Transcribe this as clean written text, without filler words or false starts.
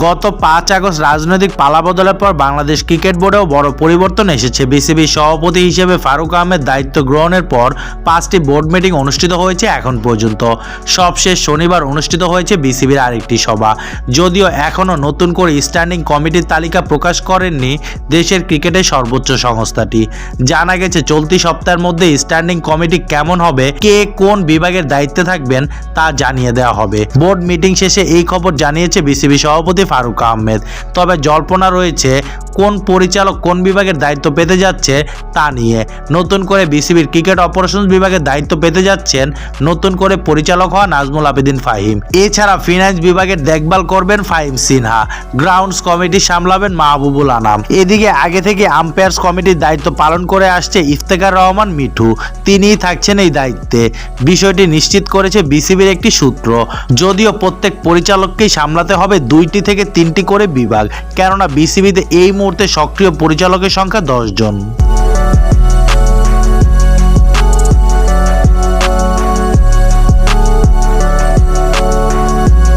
গত 5 আগস্ট রাজনৈতিক পালাবদলের পর বাংলাদেশ ক্রিকেট বোর্ডেও বড় পরিবর্তন এসেছে। বিসিবির সভাপতি হিসেবে ফারুক আহমেদ দায়িত্ব গ্রহণের পর 5টি বোর্ড মিটিং অনুষ্ঠিত হয়েছে এখন পর্যন্ত। সবশেষ শনিবার অনুষ্ঠিত হয়েছে বিসিবির আরেকটি সভা। যদিও এখনও নতুন করে স্ট্যান্ডিং কমিটির তালিকা প্রকাশ করেননি দেশের ক্রিকেটের সর্বোচ্চ সংস্থাটি। জানা গেছে চলতি সপ্তাহের মধ্যে স্ট্যান্ডিং কমিটি কেমন হবে, কে কোন বিভাগের দায়িত্বে থাকবেন তা জানিয়ে দেওয়া হবে। বোর্ড মিটিং শেষে এই খবর জানিয়েছে বিসিবি সভাপতি ফারুক আহমেদ। তবে জল্পনা রয়েছে কোন পরিচালক কোন বিভাগের দায়িত্ব পেতে যাচ্ছে তা নিয়ে। নতুন করে বিসিবির ক্রিকেট অপারেশনস বিভাগের দায়িত্ব পেতে যাচ্ছেন নতুন করে পরিচালক হওয়া নাজমুল আবেদিন ফাহিম। এছাড়া ফিনান্স বিভাগের দেখভাল করবেন ফাহিম সিনহা, গ্রাউন্ডস কমিটি সামলাবেন মাহবুবুল আনাম। এদিকে আগে থেকে আম্পায়ার্স কমিটির দায়িত্ব পালন করে আসছে ইফতেখার রহমান মিঠু, তিনিই থাকছেন এই দায়িত্বে। বিষয়টি নিশ্চিত করেছে বিসিবির একটি সূত্র। যদিও প্রত্যেক পরিচালককেই সামলাতে হবে 2টি থেকে 3টি করে বিভাগ, কেননা বিসিবিতে এই মুহূর্তে সক্রিয় পরিচালকের সংখ্যা 10 জন।